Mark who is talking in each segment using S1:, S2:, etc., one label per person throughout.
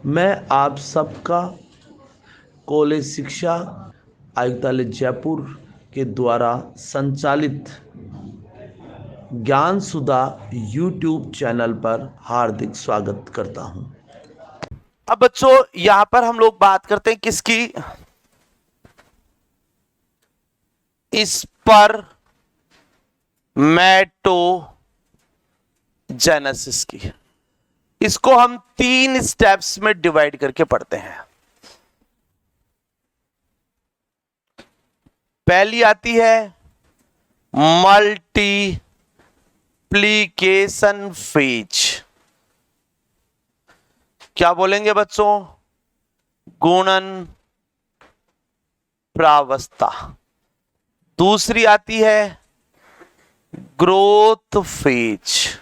S1: मैं आप सबका कॉलेज शिक्षा आयुक्तालय जयपुर के द्वारा संचालित ज्ञान सुधा यूट्यूब चैनल पर हार्दिक स्वागत करता हूं।
S2: अब बच्चों यहां पर हम लोग बात करते हैं किसकी, इस पर मेटोजेनेसिस की। इसको हम 3 स्टेप्स में डिवाइड करके पढ़ते हैं। पहली आती है मल्टीप्लीकेशन फेज। क्या बोलेंगे बच्चों? गुणन प्रावस्था। दूसरी आती है ग्रोथ फेज।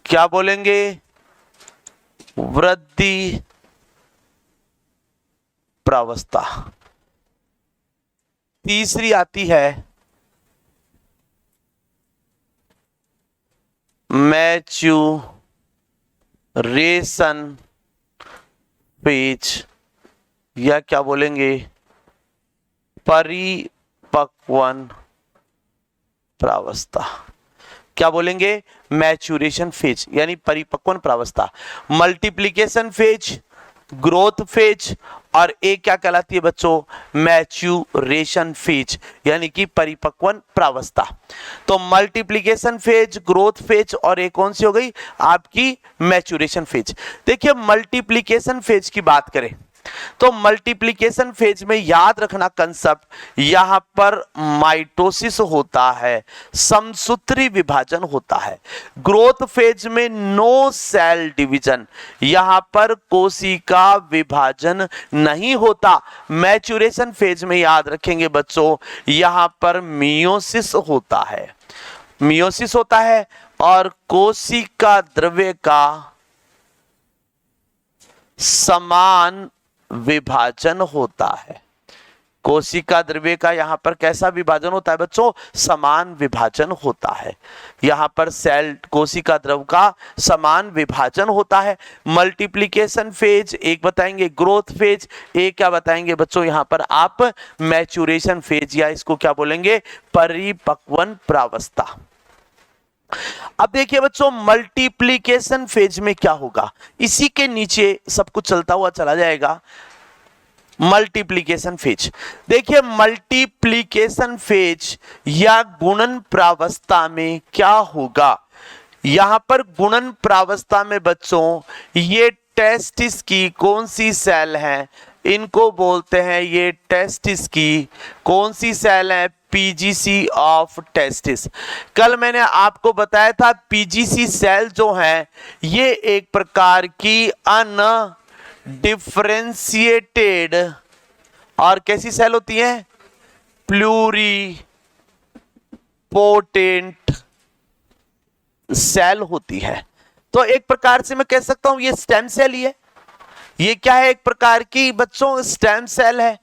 S2: क्या बोलेंगे? वृद्धि प्रावस्था। तीसरी आती है मैच्योरेशन फेज, या क्या बोलेंगे? परिपक्वन प्रावस्था। क्या बोलेंगे? मैच्योरेशन फेज यानी परिपक्वन प्रावस्था। मल्टीप्लिकेशन फेज, ग्रोथ फेज, और एक क्या कहलाती है बच्चों? मैच्योरेशन फेज यानी कि परिपक्वन प्रावस्था। तो मल्टीप्लिकेशन फेज, ग्रोथ फेज और एक कौन सी हो गई? आपकी मैच्योरेशन फेज। देखिए मल्टीप्लिकेशन फेज की बात करें तो मल्टीप्लिकेशन फेज में याद रखना कंसेप्ट, यहां पर माइटोसिस होता है, समसूत्री विभाजन होता है। ग्रोथ फेज में नो सेल डिवीजन, यहां पर कोशिका विभाजन नहीं होता। मैच्योरेशन फेज में याद रखेंगे बच्चों, यहां पर मियोसिस होता है, मियोसिस होता है और कोशिका द्रव्य का समान विभाजन होता है। कोशिका द्रव्य का यहां पर कैसा विभाजन होता है बच्चों? समान विभाजन होता है। यहां पर सेल कोशिका द्रव्य का समान विभाजन होता है। मल्टीप्लिकेशन फेज एक बताएंगे, ग्रोथ फेज एक क्या बताएंगे बच्चों? यहां पर आप मैच्योरेशन फेज या इसको क्या बोलेंगे? परिपक्वन प्रावस्था। अब देखिए बच्चों मल्टीप्लिकेशन फेज में क्या होगा, इसी के नीचे सब कुछ चलता हुआ चला जाएगा। मल्टीप्लिकेशन फेज, देखिए मल्टीप्लिकेशन फेज या गुणन प्रावस्था में क्या होगा? यहां पर गुणन प्रावस्था में बच्चों ये टेस्टिस की कौन सी सेल है? इनको बोलते हैं ये टेस्टिस की कौन सी सेल है? PGC of testis. कल मैंने आपको बताया था पीजीसी सेल जो है ये एक प्रकार की अनडिफरेंशिएटेड और कैसी सेल होती है? प्लूरिपोटेंट सेल होती है। तो एक प्रकार से मैं कह सकता हूं ये स्टेम सेल ही है। ये क्या है? एक प्रकार की बच्चों स्टेम सेल है।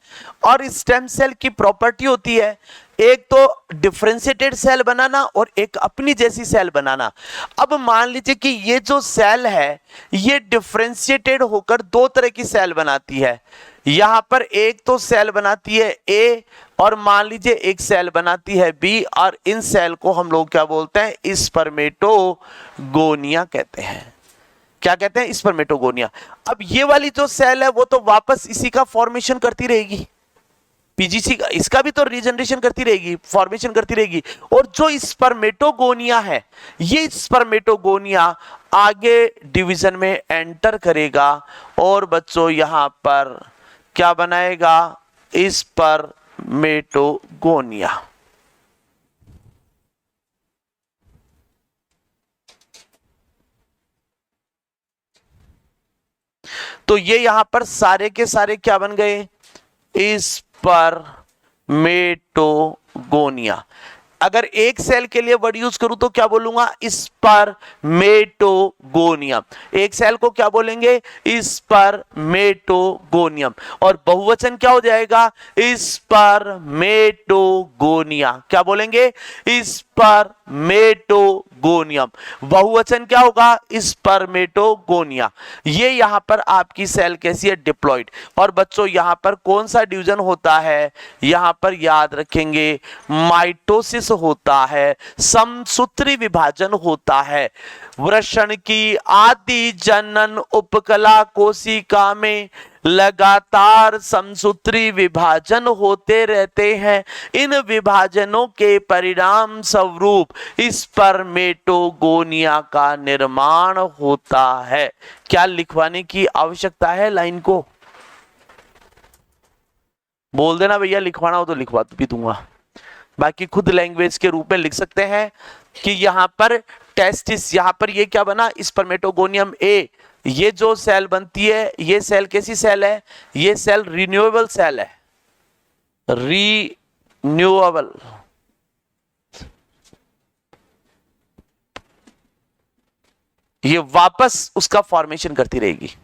S2: और इस स्टेम सेल की प्रॉपर्टी होती है एक तो डिफरेंशिएटेड सेल बनाना और एक अपनी जैसी सेल बनाना। अब मान लीजिए कि ये जो सेल है ये डिफरेंशिएटेड होकर दो तरह की सेल बनाती है। यहां पर एक तो सेल बनाती है ए और मान लीजिए एक सेल बनाती है बी, और इन सेल को हम लोग क्या बोलते हैं? स्पर्मेटोगोनिया कहते हैं। क्या कहते हैं? स्पर्मेटोगोनिया। अब ये वाली जो सेल है वो तो वापस इसी का फॉर्मेशन करती रहेगी, पीजीसी का, इसका भी तो रीजनरेशन करती रहेगी, फॉर्मेशन करती रहेगी। और जो स्पर्मेटोगोनिया है ये स्पर्मेटोगोनिया आगे डिवीजन में एंटर करेगा और बच्चों यहां पर क्या बनाएगा? स्पर्मेटोगोनिया। तो ये यहां पर सारे के सारे क्या बन गए? स्पर्मेटोगोनिया। अगर एक सेल के लिए वर्ड यूज करूं तो क्या बोलूंगा? स्पर्मेटोगोनियम। एक सेल को क्या बोलेंगे? स्पर्मेटोगोनियम। और बहुवचन क्या हो जाएगा? स्पर्मेटोगोनिया। क्या बोलेंगे? स्पर्मेटोगोनिया। स्पर्मेटोगोनियम। बहुवचन क्या होगा? स्पर्मेटोगोनिया। ये यहां पर आपकी सेल कैसी है? डिप्लॉइड। और बच्चों यहां पर कौन सा डिवीजन होता है? यहां पर याद रखेंगे माइटोसिस होता है, समसूत्री विभाजन होता है। वृषण की आदि जनन उपकला कोशिका में लगातार समसूत्री विभाजन होते रहते हैं। इन विभाजनों के परिणाम स्वरूप स्पर्मेटोगोनिया का निर्माण होता है। क्या लिखवाने की आवश्यकता है लाइन को? बोल देना भैया, लिखवाना हो तो लिखवा भी दूंगा, बाकी खुद लैंग्वेज के रूप में लिख सकते हैं कि यहां पर टेस्टिस, यहां पर ये क्या बना? स्पर्मेटोगोनियम ए। ये जो सेल बनती है, ये सेल कैसी सेल है? ये सेल रिन्यूएबल सेल है, रिन्यूएबल। ये वापस उसका फॉर्मेशन करती रहेगी।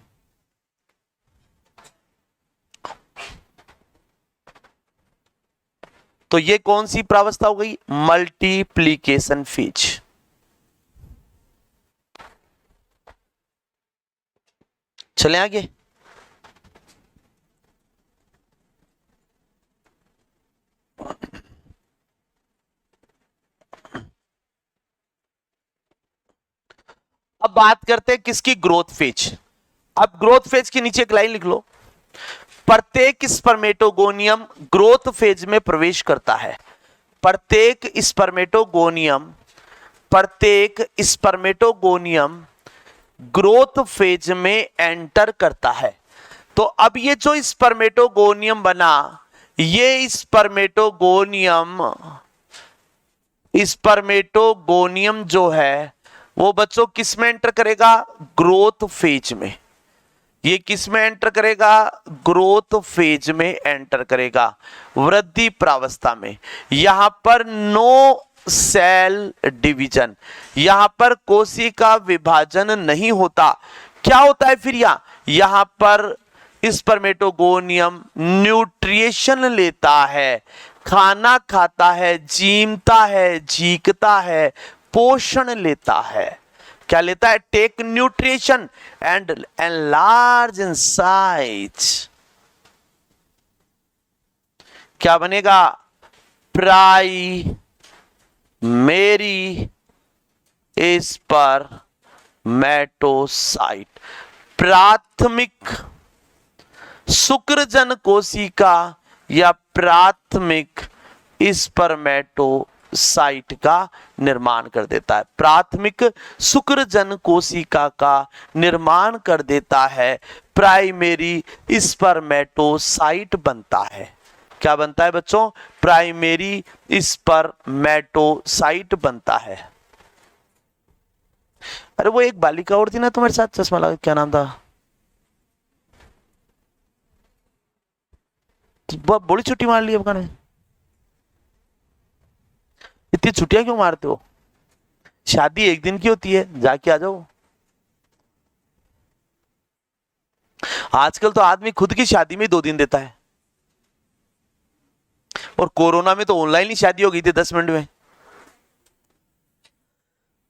S2: तो ये कौन सी प्रावस्था हो गई? Multiplication phase. चलें आगे। अब बात करते हैं किसकी? Growth phase. अब ग्रोथ फेज के नीचे एक लाइन लिख लो। प्रत्येक स्पर्मेटोगोनियम ग्रोथ फेज में प्रवेश करता है। प्रत्येक स्पर्मेटोगोनियम ग्रोथ फेज में एंटर करता है। तो अब ये जो स्पर्मेटोगोनियम बना, ये स्पर्मेटोगोनियम जो है वो बच्चों किस में एंटर करेगा? ग्रोथ फेज में। ये किस में एंटर करेगा? ग्रोथ फेज में एंटर करेगा, वृद्धि प्रावस्था में। यहां पर नो सेल डिवीजन, यहां पर कोशिका विभाजन नहीं होता। क्या होता है फिर? यहां पर स्पर्मेटोगोनियम न्यूट्रिएशन लेता है, खाना खाता है, जीमता है, जीकता है, पोषण लेता है। क्या लेता है? Take nutrition and enlarge in size. क्या बनेगा? Primary spermatocyte. प्राथमिक शुक्रजन कोशिका या प्राथमिक स्पर्मेटोसाइट का निर्माण कर देता है। प्राथमिक शुक्रजन कोशिका का निर्माण कर देता है, प्राइमेरी स्पर्मेटोसाइट बनता है। क्या बनता है बच्चों? प्राइमेरी स्पर्मेटोसाइट बनता है। अरे वो एक बालिका और थी ना तुम्हारे साथ, चश्मा लगा, क्या नाम था? बड़ी छुट्टी मार ली अब ने। इतनी छुट्टियां क्यों मारते हो? शादी एक दिन की होती है, जाके आ जाओ। आजकल तो आदमी खुद की शादी में 2 दिन देता है, और कोरोना में तो ऑनलाइन ही शादी हो गई थी, 10 मिनट में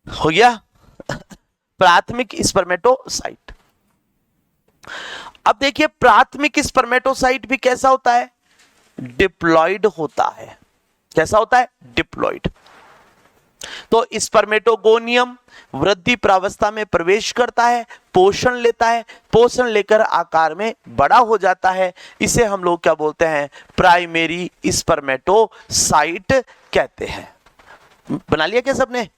S2: हो गया। प्राथमिक स्पर्मेटोसाइट। अब देखिए प्राथमिक स्पर्मेटोसाइट भी कैसा होता है? डिप्लॉइड होता है। कैसा होता है? डिप्लॉइड। तो स्पर्मेटोगोनियम वृद्धि प्रावस्था में प्रवेश करता है, पोषण लेता है, पोषण लेकर आकार में बड़ा हो जाता है। इसे हम लोग क्या बोलते हैं? प्राइमेरी स्पर्मेटोसाइट कहते हैं। बना लिया क्या सबने?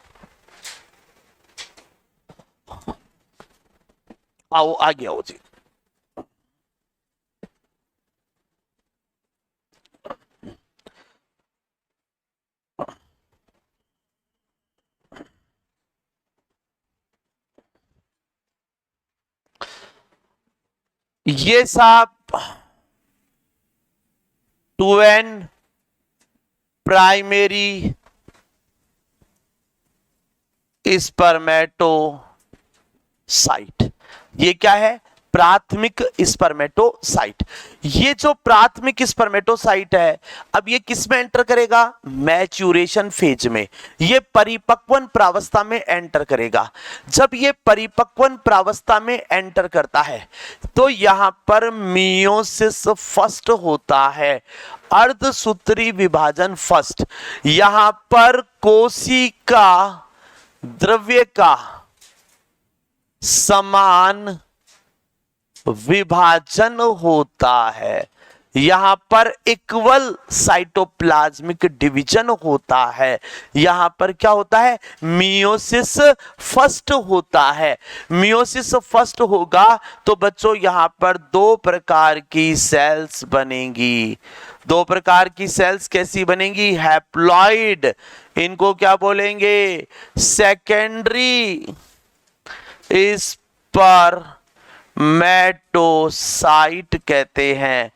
S2: आओ आगे आओ जी। ये साहब 2n प्राइमेरी स्पर्मेटोसाइट। ये क्या है? प्राथमिक स्पर्मेटोसाइट। ये जो प्राथमिक स्पर्मेटोसाइट है, अब ये किस में एंटर करेगा? मैच्यूरेशन फेज में, ये परिपक्वन प्रावस्था में एंटर करेगा। जब ये परिपक्वन प्रावस्था में एंटर करता है तो यहां पर मियोसिस फर्स्ट होता है, अर्धसूत्री विभाजन फर्स्ट। यहां पर कोशिका द्रव्य का समान विभाजन होता है, यहां पर इक्वल साइटोप्लाज्मिक डिवीजन होता है। यहां पर क्या होता है? मियोसिस फर्स्ट होता है। मियोसिस फर्स्ट होगा तो बच्चों यहां पर दो प्रकार की सेल्स बनेंगी। दो प्रकार की सेल्स कैसी बनेंगी? हैप्लॉइड, इनको क्या बोलेंगे? सेकेंडरी स्पर्मेटोसाइट कहते हैं।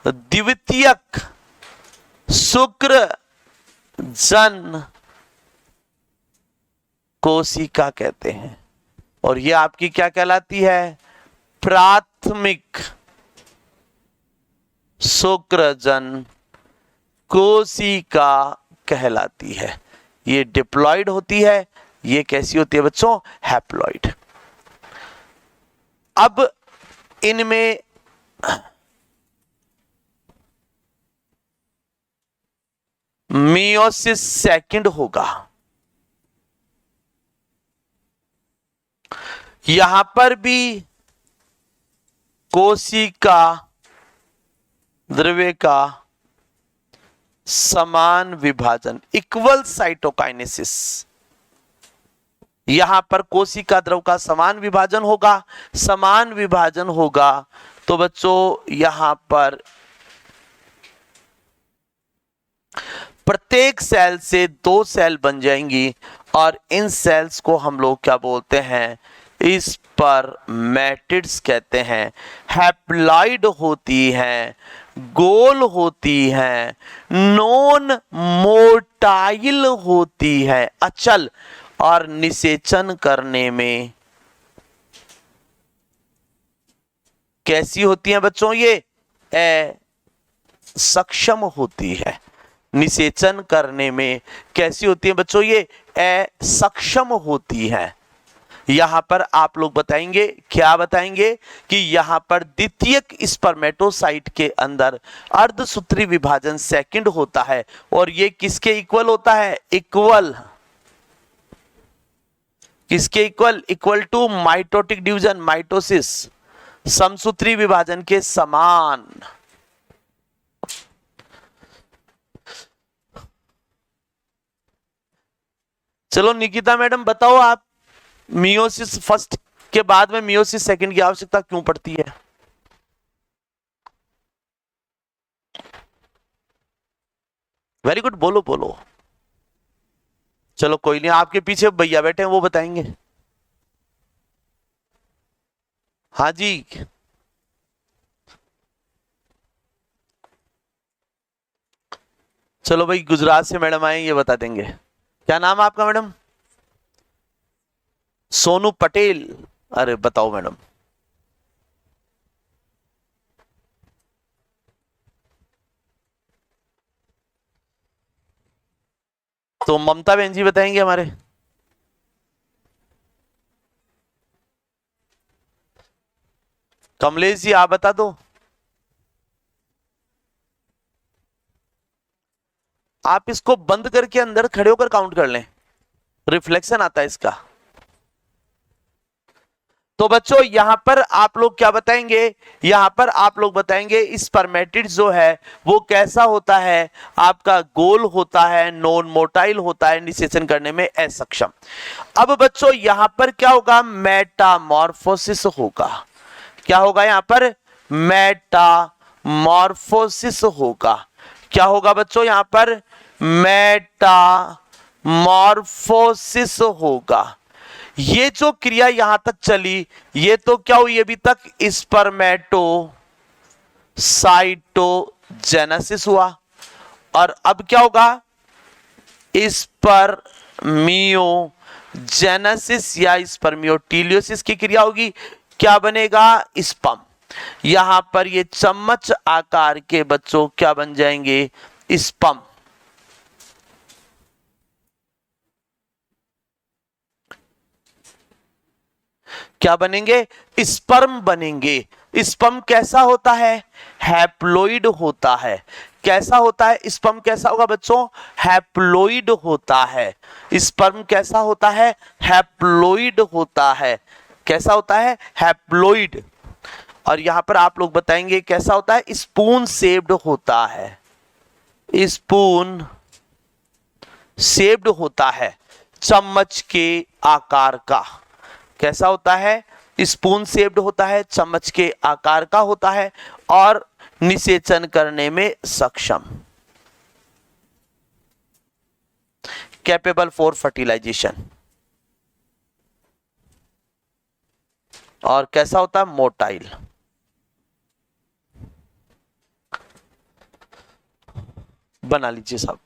S2: द्वितीयक शुक्र जन कोशिका कहते हैं। और ये आपकी क्या कहलाती है? प्राथमिक शुक्रजन कोशिका कहलाती है। ये डिप्लॉइड होती है, ये कैसी होती है बच्चों? हैप्लॉइड। अब इनमें मियोसिस सेकंड होगा। यहां पर भी कोशिका द्रव्य का समान विभाजन, इक्वल साइटोकाइनेसिस। यहां पर कोशिका द्रव का समान विभाजन होगा। समान विभाजन होगा तो बच्चों यहां पर प्रत्येक सेल से दो सेल बन जाएंगी और इन सेल्स को हम लोग क्या बोलते हैं? स्पर्मेटिड्स कहते हैं। हैप्लॉइड होती हैं, गोल होती हैं, नॉन मोटाइल होती है, अचल, और निषेचन करने में कैसी होती हैं बच्चों? ये सक्षम होती है। निषेचन करने में कैसी होती है बच्चों? ये असक्षम होती है। यहां पर आप लोग बताएंगे, क्या बताएंगे? कि यहां पर द्वितीयक स्पर्मेटोसाइट के अंदर अर्धसूत्री विभाजन सेकंड होता है और ये किसके इक्वल होता है? इक्वल। किसके equal? Equal to mitotic division, mitosis, समसूत्री विभाजन के समान। चलो निकिता मैडम बताओ, आप मियोसिस फर्स्ट के बाद में मियोसिस सेकंड की आवश्यकता क्यों पड़ती है? वेरी गुड, बोलो बोलो। चलो कोई नहीं, आपके पीछे भैया बैठे हैं, वो बताएंगे। हाँ जी, चलो भाई, गुजरात से मैडम आए, ये बता देंगे। क्या नाम है आपका मैडम? सोनू पटेल। अरे बताओ मैडम। तो ममता बहन जी बताएंगे हमारे। कमलेश जी आप बता दो। आप इसको बंद करके अंदर खड़े होकर काउंट कर लें, रिफ्लेक्शन आता है इसका। तो बच्चों यहां पर आप लोग क्या बताएंगे? यहां पर आप लोग बताएंगे स्पर्मेटिड जो है वो कैसा होता है? आपका गोल होता है, नॉन मोटाइल होता है, निषेचन करने में असक्षम। अब बच्चों यहां पर क्या होगा? मेटामॉर्फोसिस होगा। क्या होगा? यहां पर मेटामॉर्फोसिस होगा। क्या होगा बच्चों? यहां पर मेटामॉर्फोसिस होगा। ये जो क्रिया यहां तक चली, ये तो क्या हुई अभी तक? स्पर्मेटोसाइटोजेनेसिस हुआ। और अब क्या होगा? स्पर्मियोजेनेसिस या स्पर्मियोटीलियोसिस की क्रिया होगी। क्या बनेगा? स्पर्म। यहां पर ये चम्मच आकार के बच्चों क्या बन जाएंगे? स्पर्म। क्या बनेंगे? स्पर्म बनेंगे। स्पर्म कैसा होता है? हैप्लॉइड होता है। कैसा होता है स्पर्म? कैसा होगा बच्चों? हैप्लॉइड होता है। स्पर्म कैसा होता है? हैप्लॉइड होता है। कैसा होता है? हैप्लॉइड। और यहां पर आप लोग बताएंगे कैसा होता है? स्पून शेप्ड होता है। स्पून शेप्ड होता है, चम्मच के आकार का। कैसा होता है? स्पून शेप्ड होता है, चम्मच के आकार का होता है और निषेचन करने में सक्षम। Capable for fertilization. और कैसा होता है? मोटाइल। बना लीजिए साहब।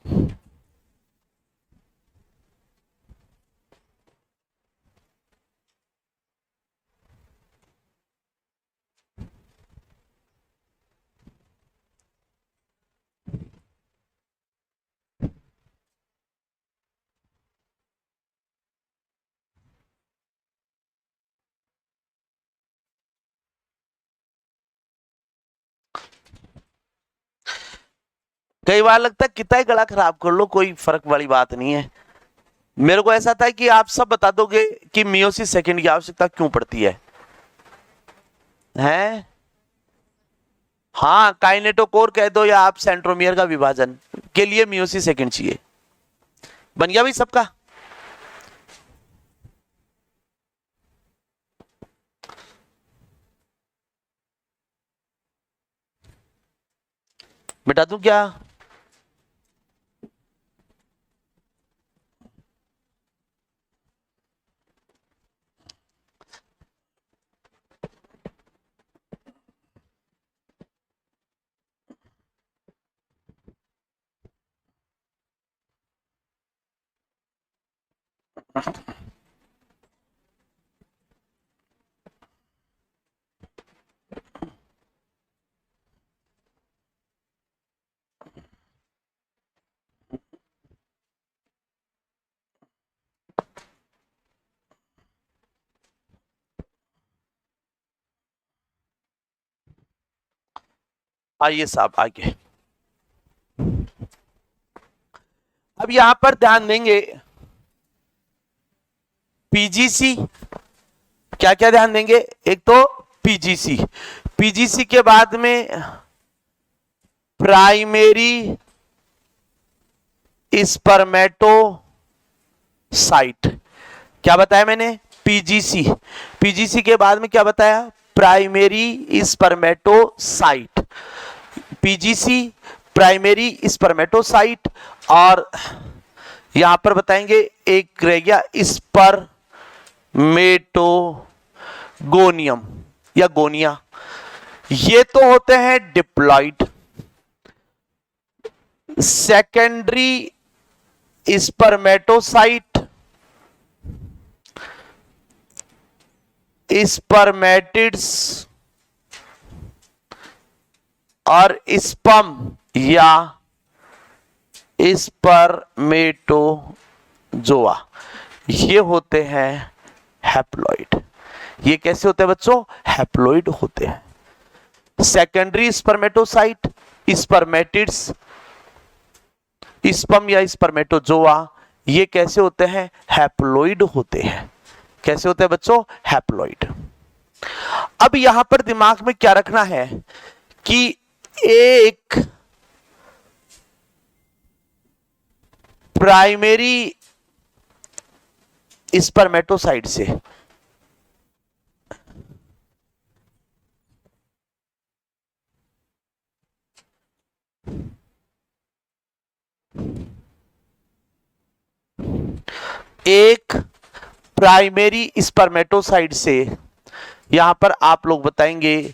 S2: कई बार लगता है कितना ही गला खराब कर लो कोई फर्क वाली बात नहीं है। मेरे को ऐसा था कि आप सब बता दोगे कि मियोसिस सेकंड की आवश्यकता क्यों पड़ती है? हैं? हाँ, काइनेटोकोर कह दो या आप सेंट्रोमियर का विभाजन के लिए मियोसिस सेकंड चाहिए। बन गया भाई सबका? बता दूं क्या? आइए साहब आगे। अब यहां पर ध्यान देंगे पीजीसी। क्या क्या ध्यान देंगे? एक तो पीजीसी, पीजीसी के बाद में प्राइमरी स्पर्मेटोसाइट। क्या बताया मैंने? पीजीसी। पीजीसी के बाद में क्या बताया? Primary spermatocyte. PGC, primary spermatocyte. और यहां पर बताएंगे एक रह गया स्पर्मेटोगोनियम या गोनिया। ये तो होते हैं डिप्लॉइड। सेकेंडरी स्पर्मेटोसाइट, स्पर्मेटिड्स और स्पर्म या स्पर्मेटोजोआ, ये होते हैं हैप्लॉइड। ये कैसे होते हैं बच्चों? हैप्लॉइड होते हैं। सेकेंडरी स्पर्मेटोसाइट, स्पर्मेटिड्स, स्पर्म या स्पर्मेटोजोआ, ये कैसे होते हैं? हैप्लॉइड होते हैं। कैसे होते हैं बच्चों? हैप्लॉइड। अब यहां पर दिमाग में क्या रखना है कि एक प्राइमरी स्पर्मेटोसाइट से एक प्राइमरी स्पर्मेटोसाइट से यहां पर आप लोग बताएंगे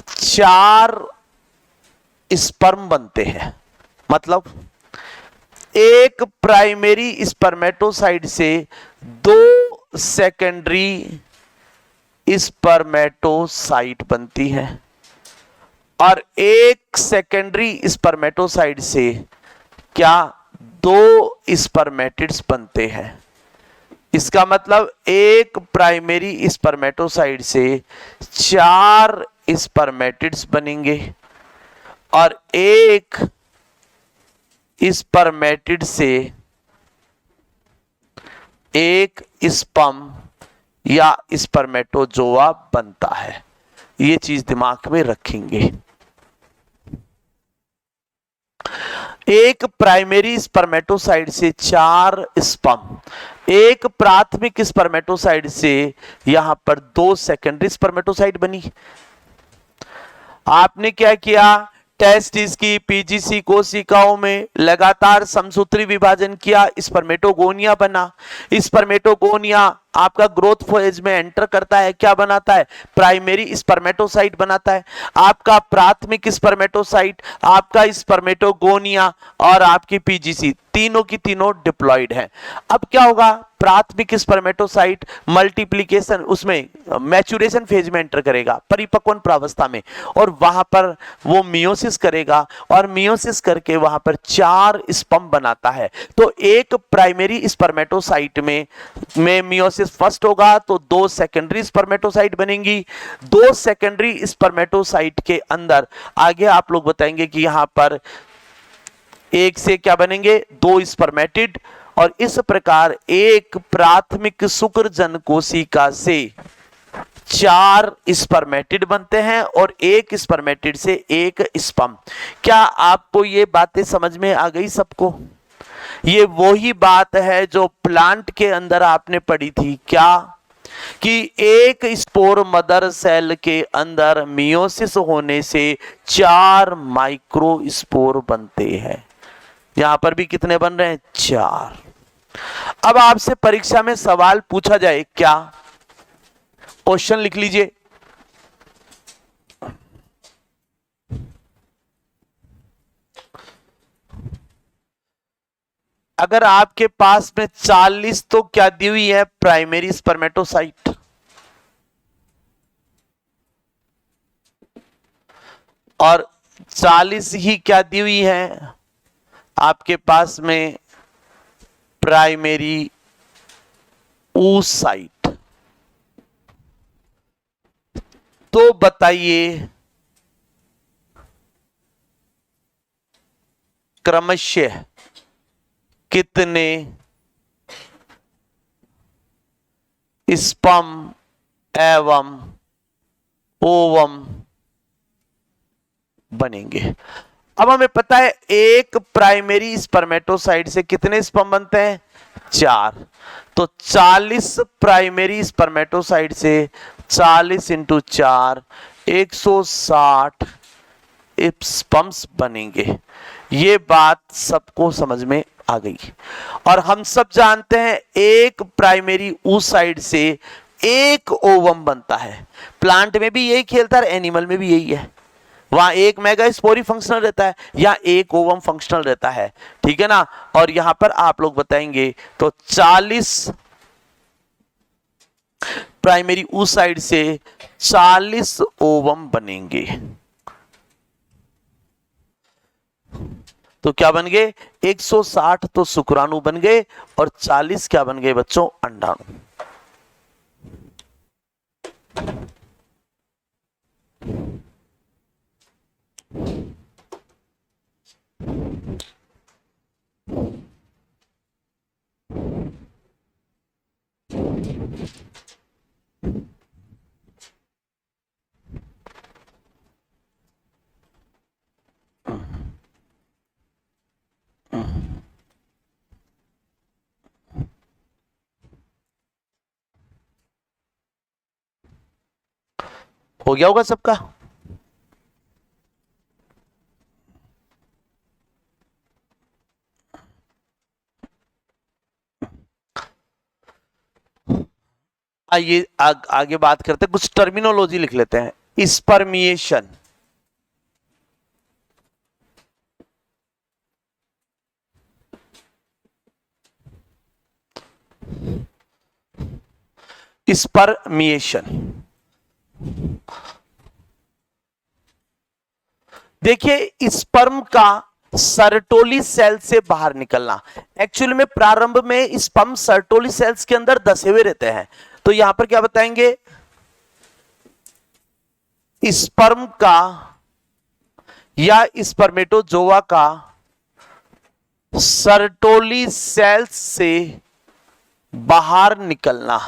S2: 4 स्पर्म बनते हैं। मतलब एक प्राइमरी स्पर्मेटोसाइट से 2 सेकेंडरी स्पर्मेटोसाइट बनती है और एक सेकेंडरी स्पर्मेटोसाइट से क्या 2 स्पर्मेटिड्स बनते हैं। इसका मतलब एक प्राइमरी स्पर्मेटोसाइट से 4 स्पर्मेटिड्स बनेंगे और एक स्पर्मेटिड से एक स्पर्म या स्पर्मेटोजोआ बनता है। ये चीज दिमाग में रखेंगे। एक प्राइमरी स्पर्मेटोसाइट से 4 स्पर्म, एक प्राथमिक स्पर्मेटोसाइट से यहां पर 2 सेकेंडरी स्पर्मेटोसाइट बनी। आपने क्या किया, टेस्टिस की पीजीसी कोशिकाओं में लगातार समसूत्री विभाजन किया, स्पर्मेटोगोनिया बना। स्पर्मेटोगोनिया आपका ग्रोथ फेज में एंटर करता है, क्या बनाता है, प्राइमरी स्पर्मेटोसाइट बनाता है। आपका प्राथमिक स्पर्मेटोसाइट, आपका स्पर्मेटोगोनिया और आपकी पीजीसी तीनों की तीनों डिप्लॉयड है। अब क्या होगा, प्राथमिक स्पर्मेटोसाइट मल्टीप्लिकेशन उसमें मैच्योरेशन फेज में एंटर करेगा, परिपक्वन प्रावस्था में, और वहां पर वो मियोसिस करेगा और मियोसिस करके वहां पर 4 स्पर्म बनाता है। तो एक प्राइमरी स्पर्मेटोसाइट में मियोसिस फर्स्ट होगा तो 2 सेकेंडरी स्पर्मेटोसाइट बनेंगी। 2 सेकेंडरी स्पर्मेटोसाइट के अंदर आगे आप लोग बताएंगे कि यहां पर एक से क्या बनेंगे, 2 स्पर्मेटिड, और इस प्रकार एक प्राथमिक शुक्रजन कोशिका से 4 स्पर्मेटिड बनते हैं और एक स्पर्मेटिड से एक स्पर्म। क्या आपको ये बातें समझ में आ गई सबको? ये वही बात है जो प्लांट के अंदर आपने पढ़ी थी, क्या कि एक स्पोर मदर सेल के अंदर मियोसिस होने से 4 माइक्रो स्पोर बनते हैं। यहां पर भी कितने बन रहे हैं, 4। अब आपसे परीक्षा में सवाल पूछा जाए, क्या क्वेश्चन लिख लीजिए। अगर आपके पास में 40 तो क्या दी हुई है, प्राइमरी स्पर्मेटोसाइट, और 40 ही क्या दी हुई है आपके पास में, प्राइमरी oocyte। तो बताइए क्रमशः कितने स्पर्म एवं ओवम बनेंगे। अब हमें पता है एक प्राइमरी स्पर्मेटोसाइट से कितने स्पर्म बनते हैं, 4। तो 40 प्राइमरी स्पर्मेटोसाइट से 40 इंटू 4 160 स्पर्म्स बनेंगे। ये बात सबको समझ में आ गई। और हम सब जानते हैं एक प्राइमरी oocyte से एक ओवम बनता है। प्लांट में भी यही खेलता है, एनिमल में भी यही है। वहां एक मेगास्पोरी फंक्शनल रहता है या एक ओवम फंक्शनल रहता है, ठीक है ना। और यहां पर आप लोग बताएंगे तो 40 प्राइमरी oocyte से 40 ओवम बनेंगे। तो क्या बन गए, 160 तो शुक्राणु बन गए और 40 क्या बन गए बच्चों, अंडाणु। हो गया होगा सबका। आइए आगे बात करते हैं, कुछ टर्मिनोलॉजी लिख लेते हैं। स्पर्मिएशन, स्पर्मिएशन देखिए स्पर्म का सर्टोली सेल से बाहर निकलना, एक्चुअली में प्रारंभ में स्पर्म सर्टोली सेल्स के अंदर दसे हुए रहते हैं। तो यहां पर क्या बताएंगे, स्पर्म का या स्पर्मेटोजोआ का सर्टोली सेल्स से बाहर निकलना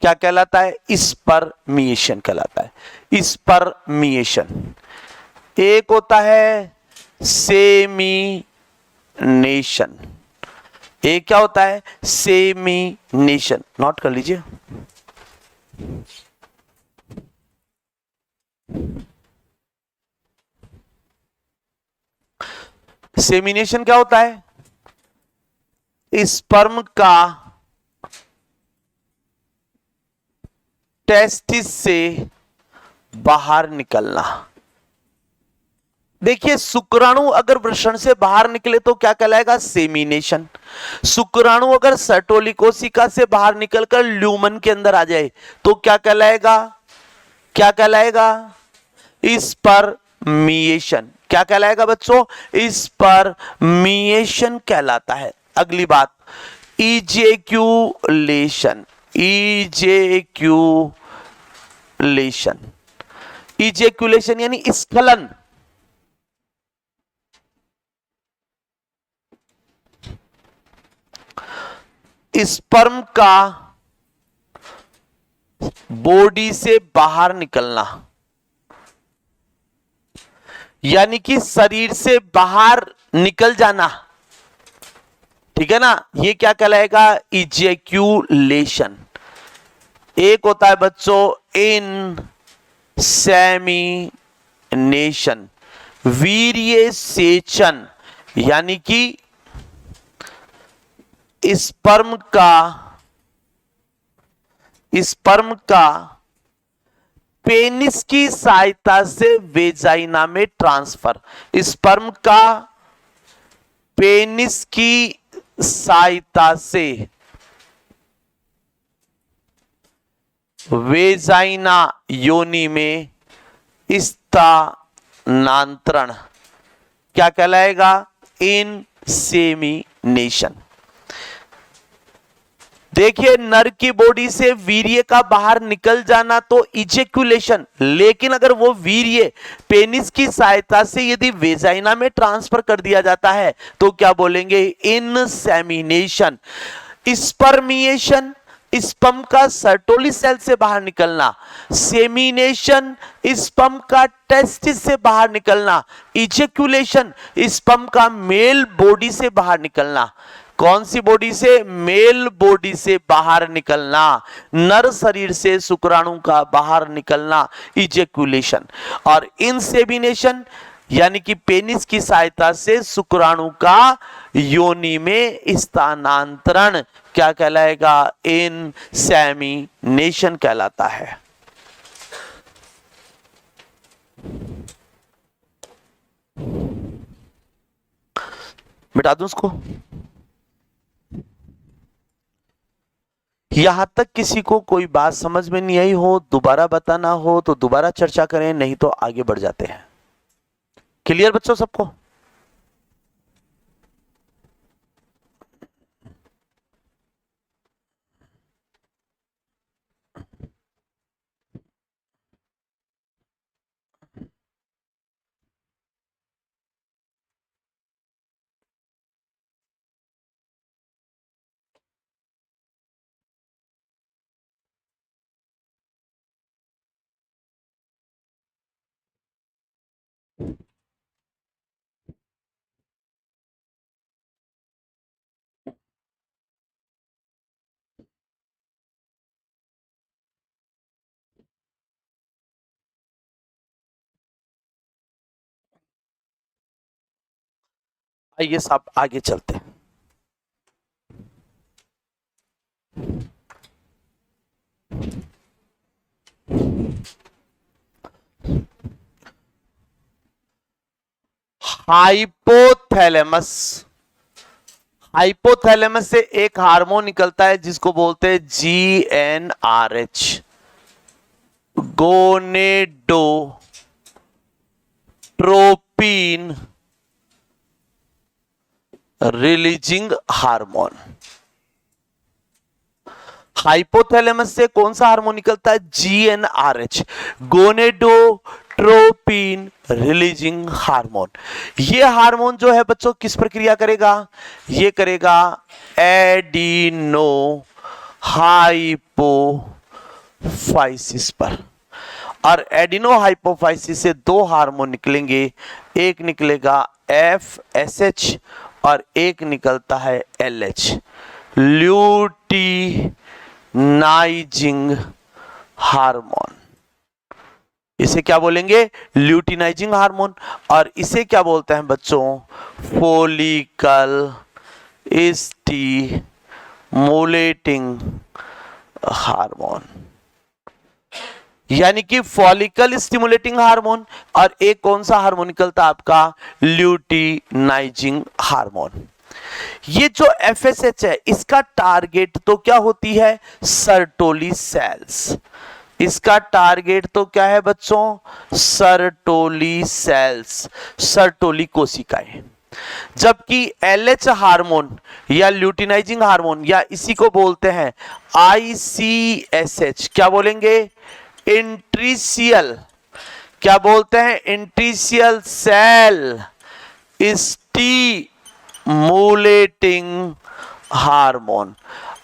S2: क्या कहलाता है, स्पर्मिएशन कहलाता है। स्पर्मिएशन। एक होता है सेमिनेशन, एक क्या होता है, सेमिनेशन। नोट कर लीजिए। सेमिनेशन क्या होता है, स्पर्म का टेस्टिस से बाहर निकलना। देखिए शुक्राणु अगर वृषण से बाहर निकले तो क्या कहलाएगा, सेमिनेशन। शुक्राणु अगर सर्टोली कोशिका से बाहर निकलकर ल्यूमन के अंदर आ जाए तो क्या कहलाएगा, क्या कहलाएगा, स्पर्मिएशन। क्या कहलाएगा बच्चों, स्पर्मिएशन कहलाता है। अगली बात, इजेक्यूलेशन। इजेक्यूलेशन, इजेक्यूलेशन यानी स्खलन। स्पर्म का बॉडी से बाहर निकलना, यानी कि शरीर से बाहर निकल जाना, ठीक है ना, ये क्या कहलाएगा, इजेक्यूलेशन। एक होता है बच्चों इंसेमिनेशन, वीर्य सेचन, यानी कि स्पर्म का पेनिस की सहायता से वेजाइना में ट्रांसफर। स्पर्म का पेनिस की सहायता से वेजाइना योनि में स्थानांतरण क्या कहलाएगा, इनसेमिनेशन। देखिए नर की बॉडी से वीर्य का बाहर निकल जाना तो इजेक्यूलेशन, लेकिन अगर वो वीर्य पेनिस की सहायता से यदि वेजाइना में ट्रांसफर कर दिया जाता है तो क्या बोलेंगे, इनसेमिनेशन। स्पर्मिएशन, स्पर्म का सर्टोली सेल से बाहर निकलना। सेमिनेशन, स्पर्म का टेस्टिस से बाहर निकलना। इजेक्यूलेशन, स्पर्म का मेल बॉडी से बाहर निकलना। कौन सी बॉडी से, मेल बॉडी से बाहर निकलना। नर शरीर से शुक्राणु का बाहर निकलना, इजेक्यूलेशन। और इंसेमिनेशन यानी कि पेनिस की सहायता से शुक्राणु का योनि में स्थानांतरण क्या कहलाएगा, इंसेमिनेशन कहलाता है। मिटा दूं उसको। यहां तक किसी को कोई बात समझ में नहीं आई हो, दोबारा बताना हो तो दोबारा चर्चा करें, नहीं तो आगे बढ़ जाते हैं। क्लियर बच्चों सबको? आइए सब आगे चलते हैं। हाइपोथैलेमस, हाइपोथैलेमस से एक हार्मोन निकलता है जिसको बोलते हैं GnRH, gonadotropin releasing hormone. Hypothalamus से कौन सा हार्मोन निकलता है? GnRH, gonadotropin releasing hormone. ये हार्मोन जो है बच्चों किस पर क्रिया करेगा? ये करेगा एडिनो हाइपोफाइसिस पर। और एडिनो हाइपोफाइसिस से दो हार्मोन निकलेंगे, एक निकलेगा FSH और एक निकलता है LH, ल्यूटिनाइजिंग हार्मोन। इसे क्या बोलेंगे? Luteinizing hormone. और इसे क्या बोलते हैं बच्चों? Follicle stimulating hormone. यानी कि फॉलिकल स्टिमुलेटिंग हार्मोन। और एक कौन सा हार्मोन निकलता है आपका? Luteinizing hormone. ये जो FSH है इसका टारगेट तो क्या होती है? Sertoli cells. इसका टारगेट तो क्या है बच्चों? सर्टोली सेल्स, सर्टोली कोशिकाएं। जबकि LH हार्मोन या ल्यूटिनाइजिंग हार्मोन या इसी को बोलते हैं ICSH, क्या बोलेंगे? इंट्रीशियल, क्या बोलते हैं? इंट्रीशियल सेल स्टिमुलेटिंग हार्मोन।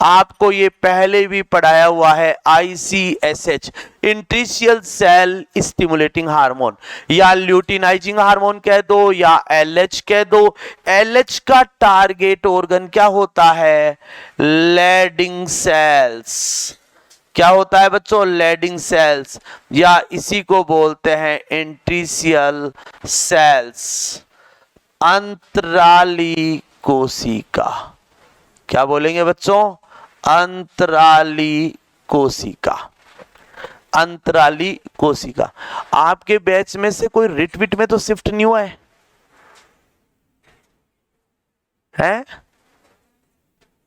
S2: आपको ये पहले भी पढ़ाया हुआ है, ICSH, इंट्रीशियल सेल स्टिमुलेटिंग हार्मोन, या ल्यूटिनाइजिंग हार्मोन कह दो या LH कह दो। LH का टारगेट ऑर्गन क्या होता है? Leydig cells. क्या होता है बच्चों? लेडिंग सेल्स, या इसी को बोलते हैं इंट्रीशियल सेल्स, अंतराली कोशिका। क्या बोलेंगे बच्चों? अंतराली कोशिका, अंतराली कोशिका। आपके बैच में से कोई रिट विट में तो शिफ्ट नहीं हुआ है? हैं?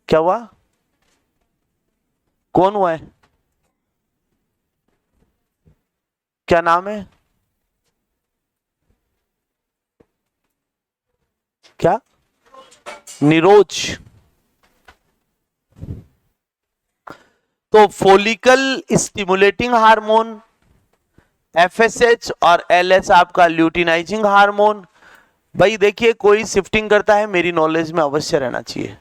S2: क्या हुआ? कौन हुआ है? क्या नाम है? क्या? निरोज। तो फॉलिकल स्टिमुलेटिंग हार्मोन FSH और LH आपका ल्यूटिनाइजिंग हार्मोन। भाई देखिए, कोई शिफ्टिंग करता है मेरी नॉलेज में अवश्य रहना चाहिए।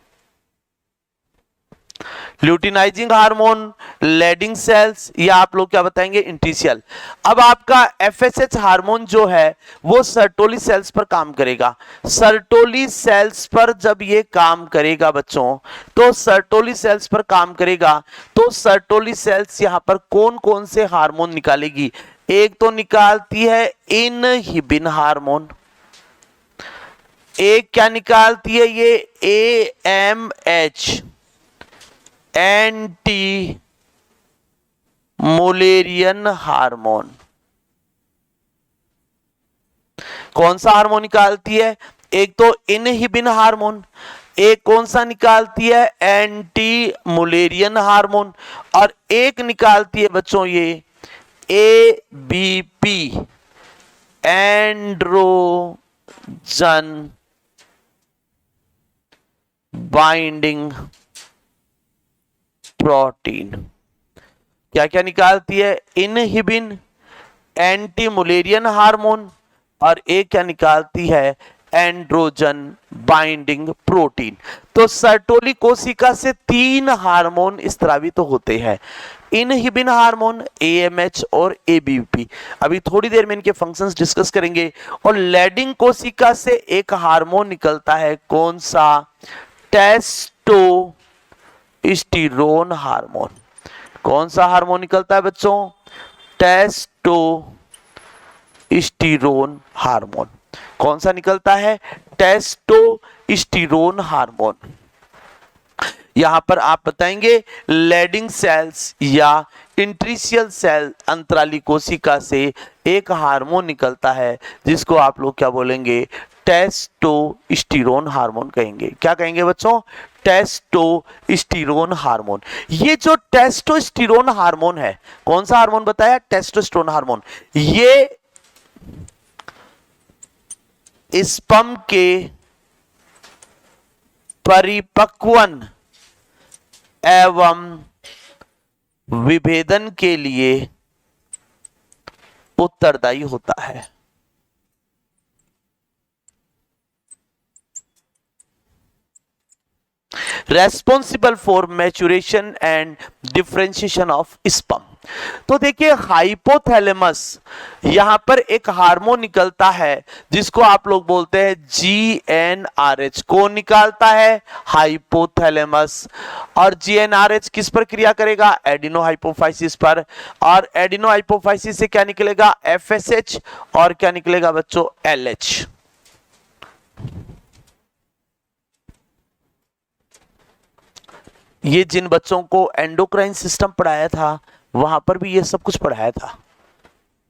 S2: ल्यूटिनाइजिंग हार्मोन, लेडिंग सेल्स, या आप लोग क्या बताएंगे? इंट्रीशियल। अब आपका FSH हार्मोन जो है वो सर्टोली सेल्स पर काम करेगा। सर्टोली सेल्स पर जब ये काम करेगा बच्चों, तो सर्टोली सेल्स पर काम करेगा तो सर्टोली सेल्स यहां पर कौन कौन से हार्मोन निकालेगी? एक तो निकालती है इनहिबिन हार्मोन, एक क्या निकालती है? ये AMH, एंटी मुलेरियन हार्मोन। कौन सा हार्मोन निकालती है? एक तो इनहिबिन हार्मोन, एक कौन सा निकालती है? एंटी मुलेरियन हार्मोन, और एक निकालती है बच्चों ये ABP, एंड्रोजन बाइंडिंग प्रोटीन। क्या क्या निकालती है? इनहिबिन, एंटी मुलेरियन हार्मोन, और एक क्या निकालती है? Androgen binding protein. तो सर्टोली कोशिका से 3 हार्मोन स्रावित होते हैं, इनहिबिन हार्मोन, AMH और ABP। अभी थोड़ी देर में इनके फंक्शंस डिस्कस करेंगे। और लेडिंग कोशिका से एक हार्मोन निकलता है, कौन सा? Testosterone hormone. कौन सा हार्मोन निकलता है बच्चों? Testosterone hormone. कौन सा निकलता है? Testosterone hormone. यहां पर आप बताएंगे लेडिंग सेल्स या इंट्रीशियल सेल, अंतराली कोशिका से एक हार्मोन निकलता है जिसको आप लोग क्या बोलेंगे? टेस्टोस्टेरोन हार्मोन कहेंगे। क्या कहेंगे बच्चों? Testosterone hormone. ये जो टेस्टोस्टेरोन हार्मोन है, कौन सा हार्मोन बताया? Testosterone hormone. ये स्पर्म के परिपक्वन एवं विभेदन के लिए उत्तरदायी होता है। Responsible for maturation and differentiation of sperm. तो देखिए हाइपोथैलेमस, यहां पर एक हार्मोन निकलता है जिसको आप लोग बोलते हैं GnRH। कौन निकालता है? हाइपोथैलेमस। और GnRH किस पर क्रिया करेगा? एडिनो हाइपोफाइसिस पर। और एडिनो हाइपोफाइसिस से क्या निकलेगा? FSH। और क्या निकलेगा बच्चों? LH। ये जिन बच्चों को एंडोक्राइन सिस्टम पढ़ाया था वहां पर भी ये सब कुछ पढ़ाया था,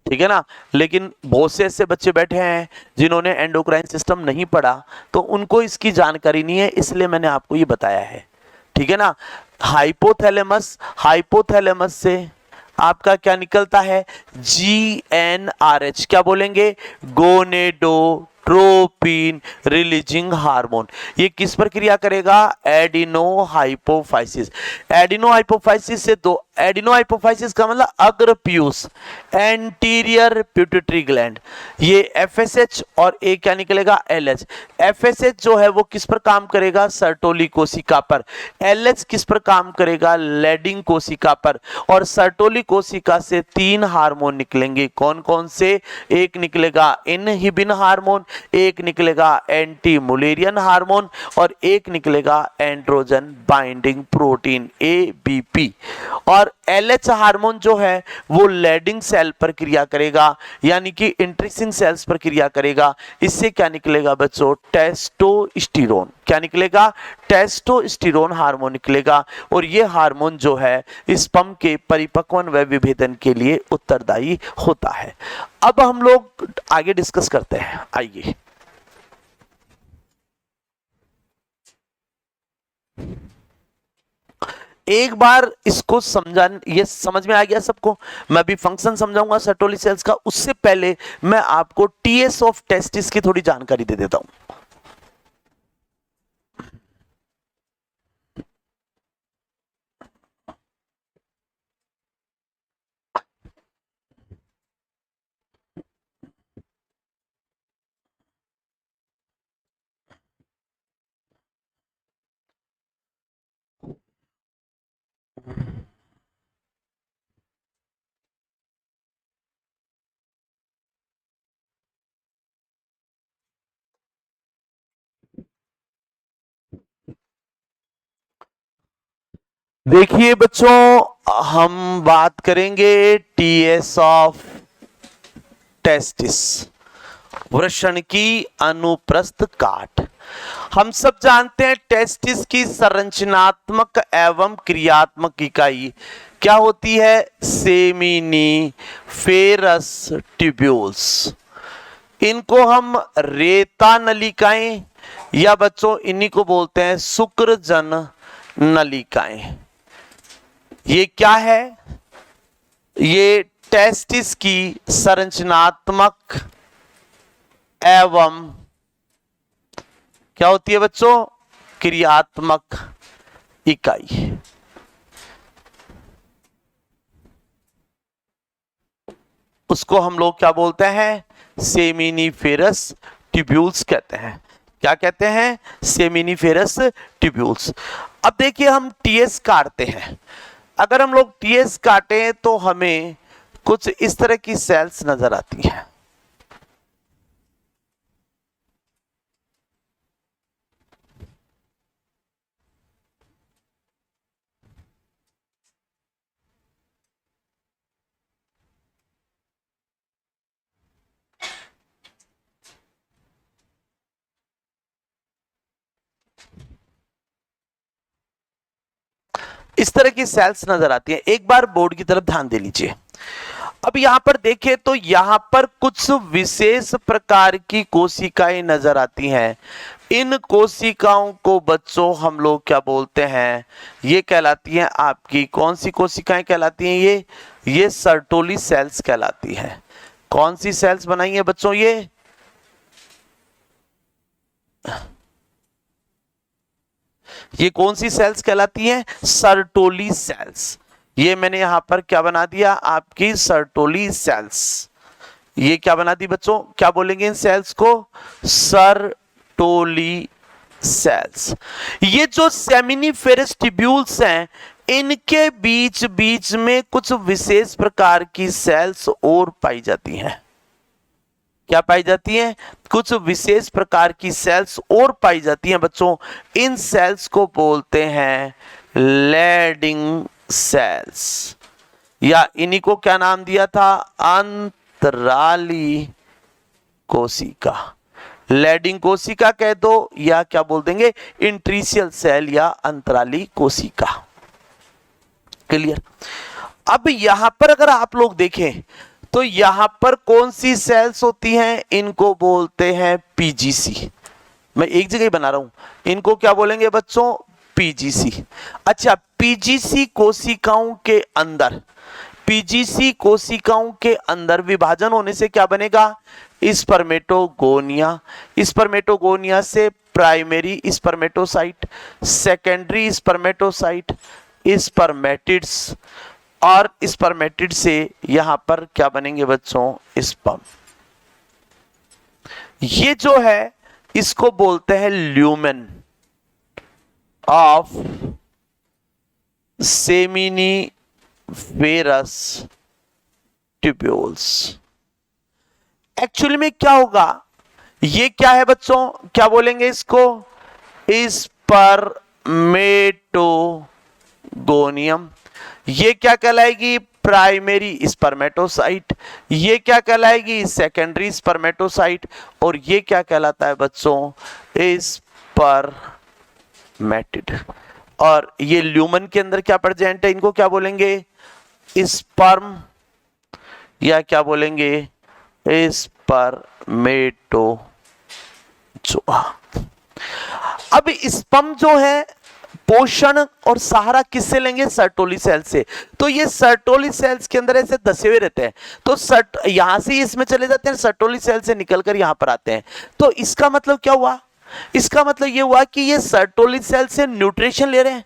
S2: ठीक है ना। लेकिन बहुत से ऐसे बच्चे बैठे हैं जिन्होंने एंडोक्राइन सिस्टम नहीं पढ़ा, तो उनको इसकी जानकारी नहीं है, इसलिए मैंने आपको ये बताया है, ठीक है ना। हाइपोथैलेमस, हाइपोथैलेमस से आपका क्या निकलता है? GnRH। क्या बोलेंगे? Gonadotropin releasing hormone. ये किस पर क्रिया करेगा? Adeno hypophysis. एडिनो हाइपोफाइसिस से दो, एडिनो हाइपोफाइसिस का मतलब अग्र पीयूष, एंटीरियर पिट्यूटरी ग्लैंड। ये FSH और ए क्या निकलेगा? LH। FSH जो है वो किस पर काम करेगा? सर्टोली कोशिका पर। LH किस पर काम करेगा? लेडिंग कोशिका पर। और सर्टोली कोशिका से 3 हार्मोन निकलेंगे। कौन कौन से? एक निकलेगा इनहिबिन हार्मोन, एक निकलेगा एंटी मुलेरियन हार्मोन, और एक निकलेगा एंड्रोजन बाइंडिंग प्रोटीन ABP। और LH हार्मोन जो है वो लेडिंग सेल पर क्रिया करेगा, यानी कि इंट्रिसिन सेल्स पर क्रिया करेगा। इससे क्या निकलेगा बच्चों? टेस्टोस्टेरोन। क्या निकलेगा? टेस्टोस्टेरोन हार्मोन निकलेगा। और ये हार्मोन जो है स्पर्म के परिपक्वन व विभेदन के लिए उत्तरदायी होता है। अब हम लोग आगे डिस्कस करते हैं, आइए। एक बार इसको समझा, ये समझ में आ गया सबको? मैं अभी फंक्शन समझाऊंगा सर्टोली सेल्स का, उससे पहले मैं आपको TS ऑफ टेस्टिस की थोड़ी जानकारी दे देता हूं। देखिए बच्चों, हम बात करेंगे TS ऑफ टेस्टिस, वृषण की अनुप्रस्थ काट। हम सब जानते हैं टेस्टिस की संरचनात्मक एवं क्रियात्मक इकाई क्या होती है? Seminiferous tubules. इनको हम रेता नलिकाएं या बच्चों इन्हीं को बोलते हैं शुक्रजन नलिकाएं। ये क्या है? ये टेस्टिस की संरचनात्मक एवं क्या होती है बच्चों? क्रियात्मक इकाई। उसको हम लोग क्या बोलते हैं? सेमिनिफेरस ट्यूब्यूल्स कहते हैं। क्या कहते हैं? Seminiferous tubules. अब देखिए हम TS काटते हैं। अगर हम लोग TS काटें तो हमें कुछ इस तरह की सेल्स नजर आती हैं। इस तरह की सेल्स नजर आती हैं। एक बार बोर्ड की तरफ ध्यान दे लीजिए। अब यहां पर देखें तो यहां पर कुछ विशेष प्रकार की कोशिकाएं नजर आती हैं। इन कोशिकाओं को बच्चों हम लोग क्या बोलते हैं, ये कहलाती हैं आपकी कौन सी कोशिकाएं कहलाती हैं, ये सर्टोली सेल्स कहलाती हैं। कौन सी सेल्स बनाई है बच्चों, ये कौन सी सेल्स कहलाती हैं, सर्टोली सेल्स। ये मैंने यहां पर क्या बना दिया, आपकी सर्टोली सेल्स। ये क्या बना दी बच्चों, क्या बोलेंगे इन सेल्स को, सर्टोली सेल्स। ये जो सेमिनिफेरस ट्यूब्यूल्स हैं, इनके बीच बीच में कुछ विशेष प्रकार की सेल्स और पाई जाती हैं। क्या पाई जाती हैं, कुछ विशेष प्रकार की सेल्स और पाई जाती हैं बच्चों। इन सेल्स को बोलते हैं लैडिंग सेल्स, या इन्हीं को क्या नाम दिया था, अंतराली कोशिका। लैडिंग कोशिका कह दो या क्या बोल देंगे, इंट्रीशियल सेल या अंतराली कोशिका। क्लियर। अब यहां पर अगर आप लोग देखें तो यहां पर कौन सी सेल्स होती हैं, इनको बोलते हैं पीजीसी। मैं एक जगह ही बना रहा हूं, इनको क्या बोलेंगे बच्चों, पीजीसी। अच्छा, पीजीसी कोशिकाओं के अंदर, पीजीसी कोशिकाओं के अंदर विभाजन होने से क्या बनेगा, स्पर्मेटोगोनिया। स्पर्मेटोगोनिया से primary spermatocyte, secondary spermatocyte, spermatids, और स्पर्मेटिड से यहां पर क्या बनेंगे बच्चों, स्पर्म। ये जो है इसको बोलते हैं lumen of seminiferous tubules. Actually में क्या होगा, ये क्या है बच्चों, क्या बोलेंगे इसको, स्पर्मेटोगोनियम। ये क्या कहलाएगी, प्राइमरी स्पर्मेटोसाइट। ये क्या कहलाएगी, सेकेंडरी स्पर्मेटोसाइट। और ये क्या कहलाता है बच्चों, स्पर्मेटिड। और ये ल्यूमन के अंदर क्या प्रेजेंट है, इनको क्या बोलेंगे, स्पर्म, या क्या बोलेंगे, स्पर्मेटोजोआ। अब स्पर्म जो है पोषण और सहारा किससे लेंगे, सर्टोली सेल से। तो ये सर्टोली सेल्स के अंदर ऐसे धसे हुए रहते हैं, तो यहां से इसमें चले जाते हैं, सर्टोली सेल से निकलकर यहां पर आते हैं। तो इसका मतलब क्या हुआ, इसका मतलब ये हुआ कि ये सर्टोली सेल से न्यूट्रिशन ले रहे हैं।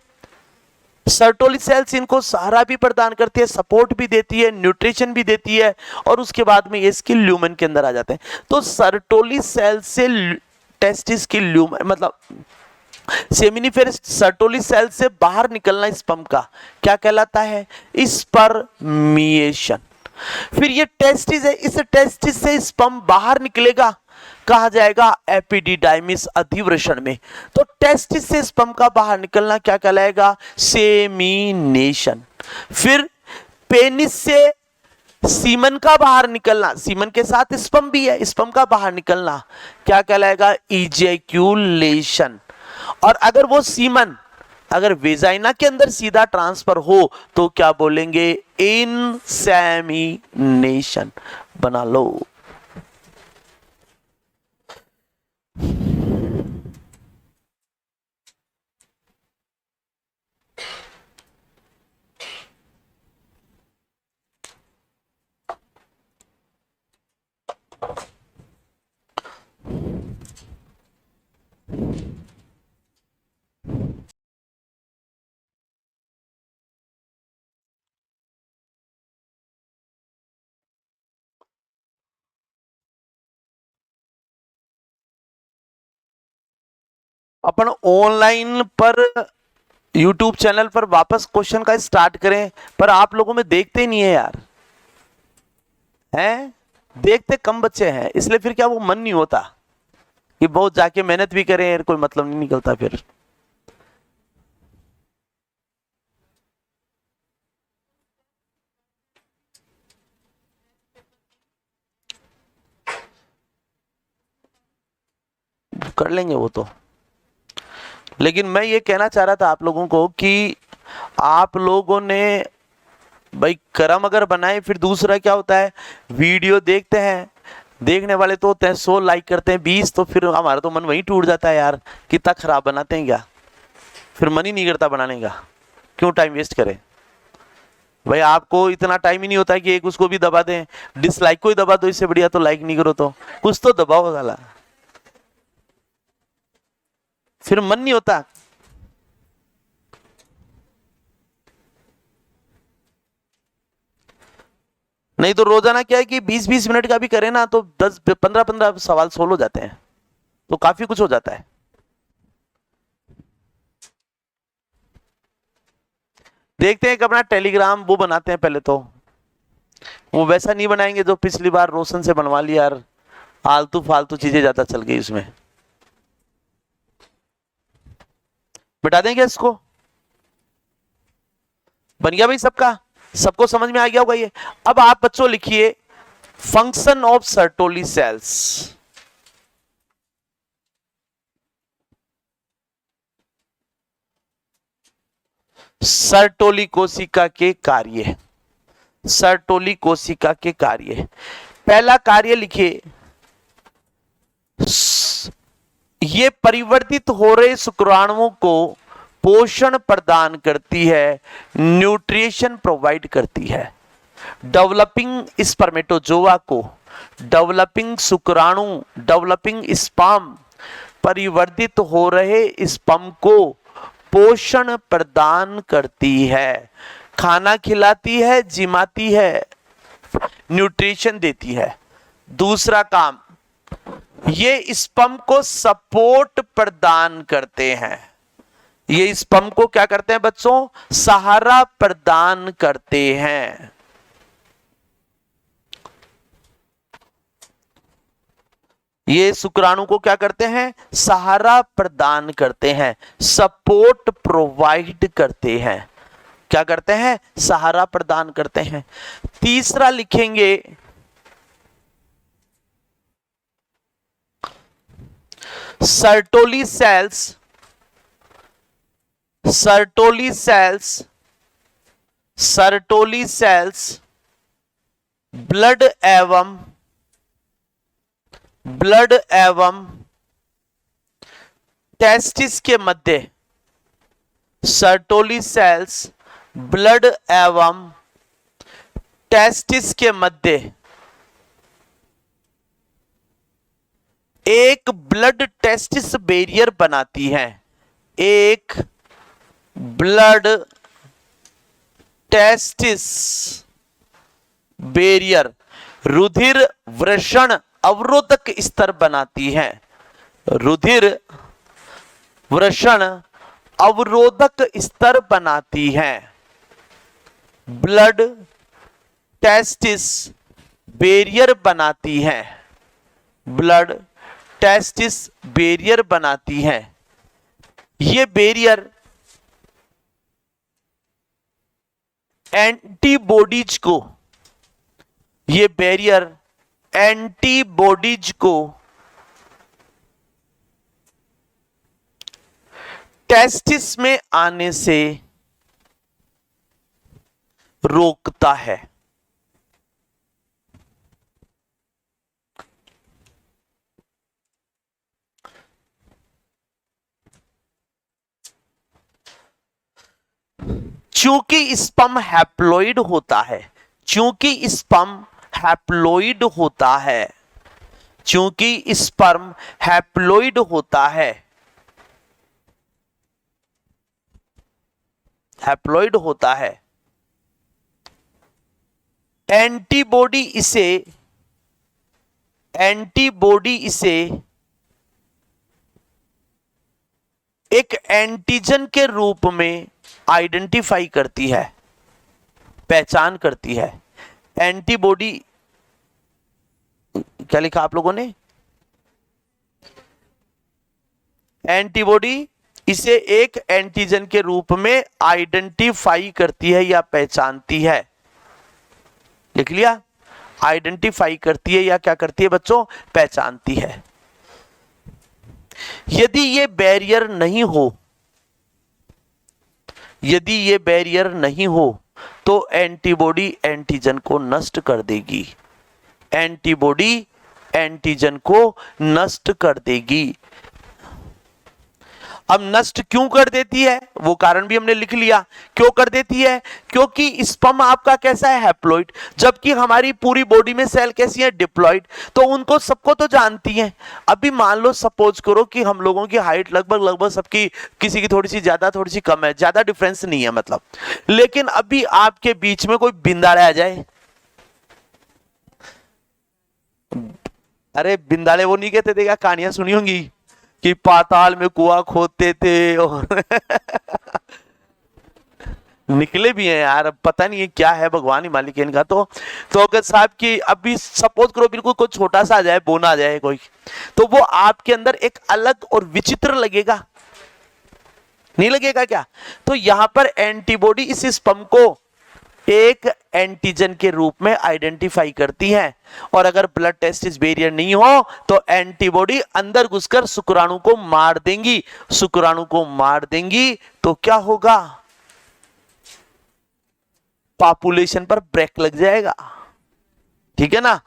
S2: सर्टोली सेल्स इनको सहारा भी प्रदान करती है, सपोर्ट भी देती है, न्यूट्रिशन भी देती है, और उसके बाद में ये इसकी ल्यूमन के अंदर आ जाते हैं। तो सर्टोली सेल से टेस्टिस की ल्यूमन, मतलब सेमिनिफेरस सर्टोली सेल से बाहर निकलना स्पर्म का क्या कहलाता है, स्पर्मिएशन। फिर ये टेस्टिस है, इस टेस्टिस से स्पर्म बाहर निकलेगा, कहा जाएगा एपिडिडाइमिस अधिवृषण में। तो टेस्टिस से स्पर्म का बाहर निकलना क्या कहलाएगा, सेमिनेशन। फिर पेनिस से सीमन का बाहर निकलना, सीमन के साथ स्पर्म भी है, स्पर्म का बाहर निकलना क्या कहलाएगा, इजैक्यूलेशन। और अगर वो सीमन अगर वेजाइना के अंदर सीधा ट्रांसफर हो तो क्या बोलेंगे, इंसेमिनेशन। बना लो। अपन ऑनलाइन पर YouTube चैनल पर वापस क्वेश्चन का स्टार्ट करें, पर आप लोगों में देखते ही नहीं है यार, हैं देखते कम बच्चे हैं, इसलिए फिर क्या वो मन नहीं होता कि बहुत जाके मेहनत भी करें यार, कोई मतलब नहीं निकलता फिर। कर लेंगे वो तो, लेकिन मैं ये कहना चाह रहा था आप लोगों को कि आप लोगों ने भाई कर्म अगर बनाए, फिर दूसरा क्या होता है, वीडियो देखते हैं, देखने वाले तो होते हैं 100, लाइक करते हैं 20, तो फिर हमारा तो मन वहीं टूट जाता है यार, कितना खराब बनाते हैं क्या, फिर मन ही नहीं करता बनाने का, क्यों टाइम वेस्ट करें। भाई आपको इतना टाइम ही नहीं होता है कि एक उसको भी दबा दें, डिसलाइक को ही दबा दो, इससे बढ़िया तो लाइक नहीं करो, तो कुछ तो दबाओ साला, फिर मन नहीं होता। नहीं तो रोजाना क्या है कि 20-20 मिनट का भी करें ना, तो 10-15 सवाल सोल्व हो जाते हैं, तो काफी कुछ हो जाता है। देखते हैं कि अपना टेलीग्राम वो बनाते हैं पहले, तो वो वैसा नहीं बनाएंगे जो पिछली बार रोशन से बनवा लिया यार, आलतू फालतू चीजें ज्यादा चल गई उसमें। बिठा देंगे इसको, बन गया भाई सबका, सबको समझ में आ गया होगा ये। अब आप बच्चों लिखिए function of Sertoli cells. Sertoli कोशिका के कार्य, सर्टोली कोशिका के कार्य। पहला कार्य लिखिए, ये परिवर्तित हो रहे शुक्राणुओं को पोषण प्रदान करती है, न्यूट्रिशन प्रोवाइड करती है। डेवलपिंग स्पर्मेटोजोआ को, डेवलपिंग शुक्राणु, डेवलपिंग स्पर्म, परिवर्तित हो रहे स्पर्म को पोषण प्रदान करती है, खाना खिलाती है, जिमाती है, न्यूट्रिशन देती है। दूसरा काम, ये स्पर्म को सपोर्ट प्रदान करते हैं, ये स्पर्म को क्या करते हैं बच्चों, सहारा प्रदान करते हैं। ये शुक्राणु को क्या करते हैं, सहारा प्रदान करते हैं, सपोर्ट प्रोवाइड करते हैं। क्या करते हैं, सहारा प्रदान करते हैं। तीसरा लिखेंगे, Sertoli cells, Sertoli cells, Sertoli cells blood एवं टेस्टिस के मध्य, सर्टोली सेल्स ब्लड एवं टेस्टिस के मध्य एक ब्लड टेस्टिस बैरियर बनाती हैं, एक ब्लड टेस्टिस बैरियर रुधिर वृषण अवरोधक स्तर बनाती है, रुधिर वृषण अवरोधक स्तर बनाती है। ब्लड टेस्टिस बैरियर बनाती है, ब्लड टेस्टिस बैरियर बनाती है। ये बैरियर एंटीबॉडीज को, ये बैरियर एंटीबॉडीज को टेस्टिस में आने से रोकता है। चूंकि स्पर्म हैप्लॉइड होता है, चूंकि स्पर्म हैप्लॉइड होता है, चूंकि स्पर्म हैप्लॉइड होता है, हैप्लॉइड होता है, एंटीबॉडी इसे एक एंटीजन के रूप में आइडेंटिफाई करती है, पहचान करती है। एंटीबॉडी क्या लिखा आप लोगों ने, एंटीबॉडी इसे एक एंटीजन के रूप में आइडेंटिफाई करती है या पहचानती है। लिख लिया, आइडेंटिफाई करती है या क्या करती है बच्चों, पहचानती है। यदि ये बैरियर नहीं हो, यदि ये बैरियर नहीं हो तो एंटीबॉडी एंटीजन को नष्ट कर देगी, एंटीबॉडी एंटीजन को नष्ट कर देगी। अब नष्ट क्यों कर देती है वो कारण भी हमने लिख लिया, क्यों कर देती है, क्योंकि स्पर्म आपका कैसा है, हैप्लॉइड, जबकि हमारी पूरी बॉडी में सेल कैसी है, डिप्लॉइड। तो उनको सबको तो जानती हैं। अभी मान लो सपोज करो कि हम लोगों की हाइट लगभग सबकी, किसी की थोड़ी सी ज्यादा थोड़ी सी कम है, ज्यादा डिफरेंस नहीं है मतलब, लेकिन अभी आपके बीच में कोई बिंदाड़ा आ जाए, अरे बिंदाड़े वो नहीं कहते थे क्या, कहानियां सुनी होंगी कि पाताल में कुआं खोदते थे और निकले भी हैं यार, अब पता नहीं है क्या है, भगवान ही मालिक है इनका। तो अगर साहब की अभी सपोज करो बिल्कुल कोई छोटा सा आ जाए, बोना आ जाए कोई, तो वो आपके अंदर एक अलग और विचित्र लगेगा, नहीं लगेगा क्या? तो यहां पर एंटीबॉडी इस स्पर्म को एक एंटीजन के रूप में आइडेंटिफाई करती हैं, और अगर ब्लड टेस्ट इस बैरियर नहीं हो तो एंटीबॉडी अंदर घुसकर शुक्राणु को मार देंगी, शुक्राणु को मार देंगी तो क्या होगा, पॉपुलेशन पर ब्रेक लग जाएगा, ठीक है ना।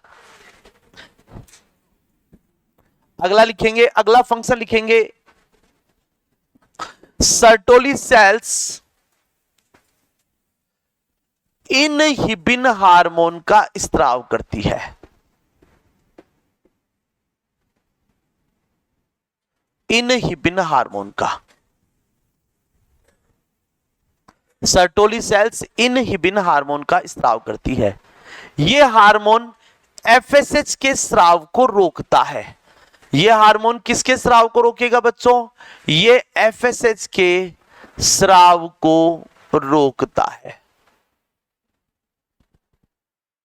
S2: अगला लिखेंगे, अगला फंक्शन लिखेंगे, सर्टोली सेल्स इनहिबिन हार्मोन का स्त्राव करती है। इनहिबिन हार्मोन का, सर्टोली सेल्स इनहिबिन हार्मोन का स्त्राव करती है। यह हार्मोन एफएसएच के स्राव को रोकता है। यह हार्मोन किसके स्राव को रोकेगा बच्चों? यह एफएसएच के स्राव को रोकता है।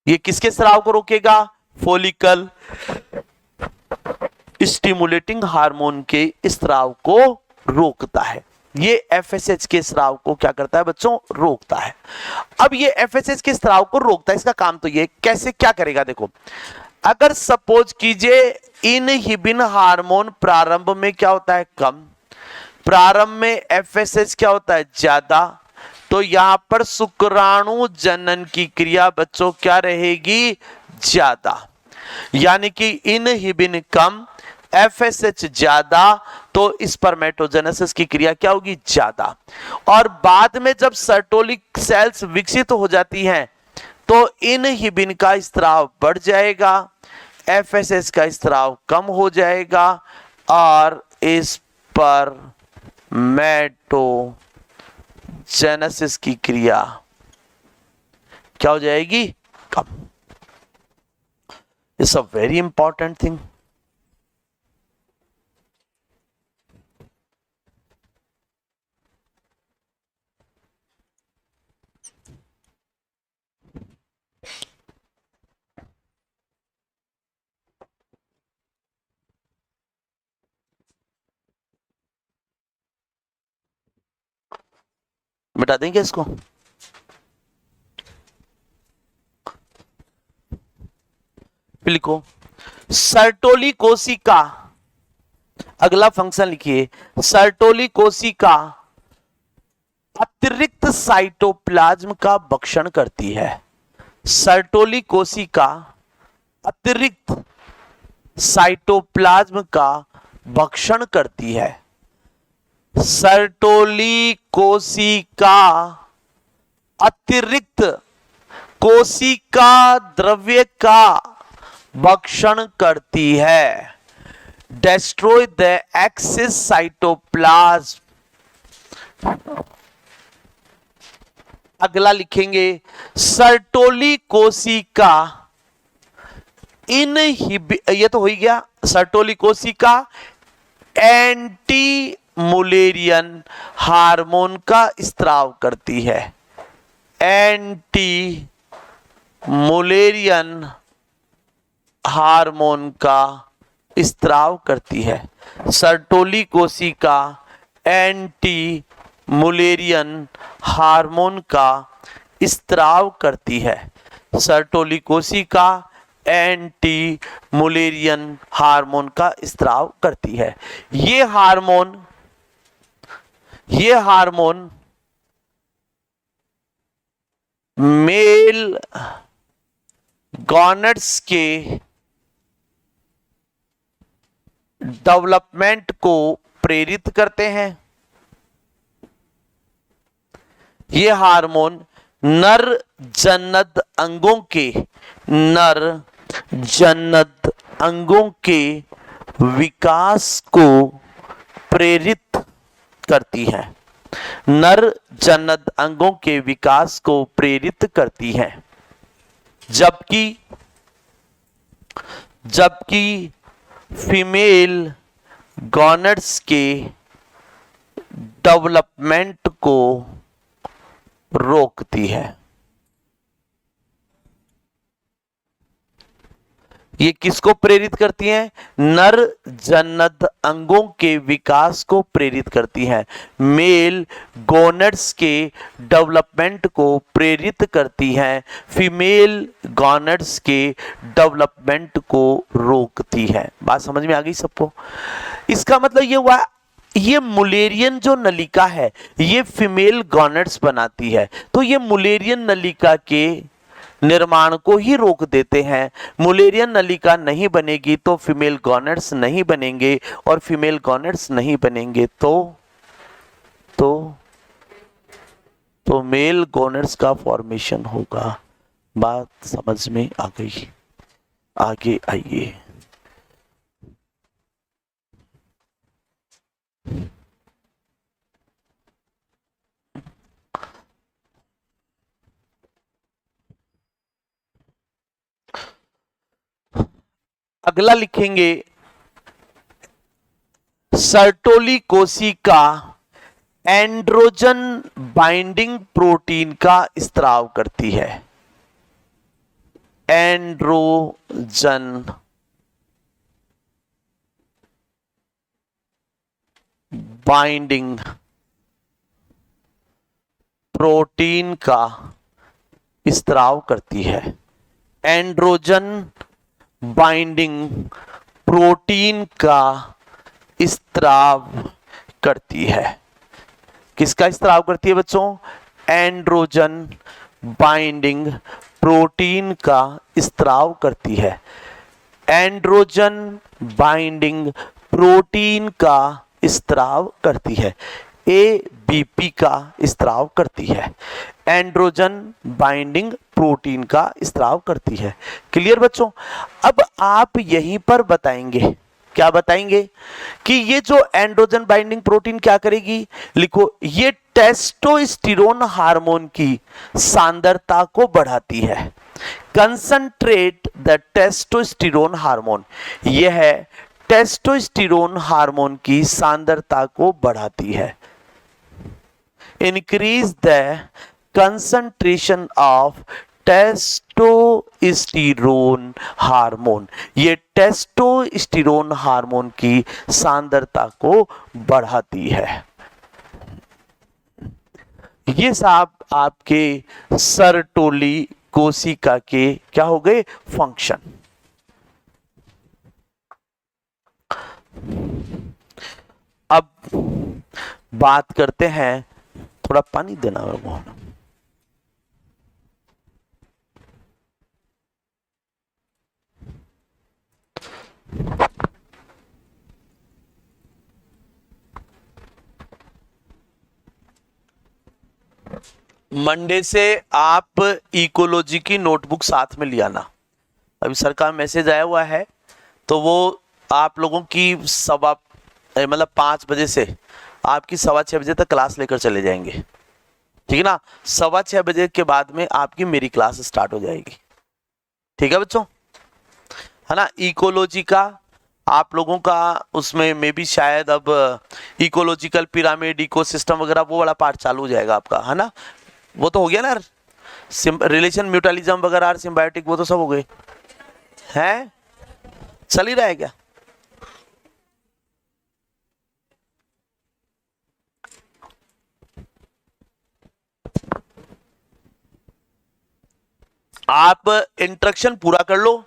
S2: ये किसके स्राव को रोकेगा? फॉलिकल स्टिमुलेटिंग हार्मोन के स्राव को रोकता है। ये एफएसएच के स्राव को क्या करता है बच्चों? रोकता है। अब ये एफएसएच के स्राव को रोकता है, इसका काम तो ये कैसे क्या करेगा देखो, अगर सपोज कीजिए इनहिबिन हार्मोन प्रारंभ में क्या होता है? कम। प्रारंभ में एफएसएच क्या होता है? ज्यादा। तो यहां पर शुक्राणु जनन की क्रिया बच्चों क्या रहेगी? ज्यादा। यानी कि इनहिबिन कम, एफएसएच ज्यादा, तो स्पर्मेटोजेनेसिस की क्रिया क्या होगी? ज्यादा। और बाद में जब सर्टोलिक सेल्स विकसित हो जाती हैं तो इनहिबिन का स्त्राव बढ़ जाएगा, एफएसएच का स्त्राव कम हो जाएगा और स्पर्मेटोजेनेसिस की क्रिया क्या हो जाएगी? कम। It's a very important thing. मिटा देंगे इसको। लिखो सर्टोली कोशिका, अगला फंक्शन लिखिए, सर्टोली कोशिका अतिरिक्त साइटोप्लाज्म का भक्षण करती है। सर्टोली कोशिका अतिरिक्त साइटोप्लाज्म का भक्षण करती है। सर्टोली कोशिका अतिरिक्त कोशिका द्रव्य का भक्षण करती है। Destroy the excess cytoplasm. अगला लिखेंगे सर्टोली कोशिका ये तो हो ही गया। सर्टोली कोशिका एंटी मुलेरियन हार्मोन का स्त्राव करती है। एंटी मुलेरियन हार्मोन का स्त्राव करती है। सर्टोली कोशिका एंटी मुलेरियन हार्मोन का स्त्राव करती है। सर्टोली कोशिका एंटी मुलेरियन हार्मोन का स्त्राव करती है। ये हार्मोन मेल गॉनड्स के डेवलपमेंट को प्रेरित करते हैं। ये हार्मोन नर जनद अंगों के विकास को प्रेरित करती है। नर जनद अंगों के विकास को प्रेरित करती है, जबकि फीमेल गॉनड्स के डेवलपमेंट को रोकती है। ये किसको प्रेरित करती हैं? नर जनद अंगों के विकास को प्रेरित करती हैं। मेल गोनड्स के डेवलपमेंट को प्रेरित करती हैं, फीमेल गोनड्स के डेवलपमेंट को रोकती है। बात समझ में आ गई सबको? इसका मतलब ये हुआ, ये मुलेरियन जो नलिका है ये फीमेल गॉनड्स बनाती है, तो ये मुलेरियन नलिका के निर्माण को ही रोक देते हैं। मुलेरियन नलिका नहीं बनेगी तो फीमेल गॉनड्स नहीं बनेंगे, और फीमेल गॉनड्स नहीं बनेंगे तो मेल गॉनड्स का फॉर्मेशन होगा। बात समझ में आ गई? आगे आइए। अगला लिखेंगे, सर्टोली कोशिका एंड्रोजन बाइंडिंग प्रोटीन का स्त्राव करती है। एंड्रोजन बाइंडिंग प्रोटीन का स्त्राव करती है। एंड्रोजन बाइंडिंग प्रोटीन का स्त्राव करती है। किसका स्त्राव करती है बच्चों? एंड्रोजन बाइंडिंग प्रोटीन का स्त्राव करती है। एंड्रोजन बाइंडिंग प्रोटीन का स्त्राव करती है। एबीपी का स्त्राव करती है। एंड्रोजन बाइंडिंग प्रोटीन का स्त्राव करती है। क्लियर बच्चों? अब आप यहीं पर बताएंगे, क्या बताएंगे कि ये जो एंड्रोजन बाइंडिंग प्रोटीन क्या करेगी? लिखो, ये टेस्टोस्टेरोन हार्मोन की सांद्रता को बढ़ाती है। कंसंट्रेट द टेस्टोस्टेरोन हार्मोन, यह टेस्टोस्टेरोन हार्मोन की सांद्रता को बढ़ाती है। Increase the concentration of testosterone hormone, ये टेस्टोस्टेरोन हार्मोन की सांद्रता को बढ़ाती है। ये साहब आपके सर्टोली कोशिका के क्या हो गए? फंक्शन। अब बात करते हैं, थोड़ा पानी देना है वो। मंडे से आप इकोलॉजी की नोटबुक साथ में ले आना। अभी सर का मैसेज आया हुआ है, तो वो आप लोगों की 5 बजे से आपकी 6:15 बजे तक क्लास लेकर चले जाएंगे, ठीक है ना? 6:15 बजे के बाद में आपकी मेरी क्लास स्टार्ट हो जाएगी, ठीक है बच्चों? है ना? इकोलॉजी का आप लोगों का उसमें में भी शायद अब इकोलॉजिकल पिरामिड, इकोसिस्टम वगैरह वो वाला पार्ट चालू हो जाएगा आपका, है ना? वो तो हो गया ना, रिलेशन म्यूटुअलिज्म वगैरह, सिम्बायोटिक, वो तो सब हो गए हैं। चल ही रहा है क्या? आप इंट्रोडक्शन पूरा कर लो।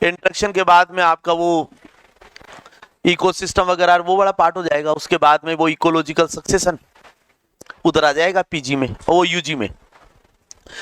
S2: इंट्रोडक्शन के बाद में आपका वो इकोसिस्टम वगैरह वो वाला पार्ट हो जाएगा। उसके बाद में वो इकोलॉजिकल सक्सेशन उधर आ जाएगा पीजी में और वो यूजी में।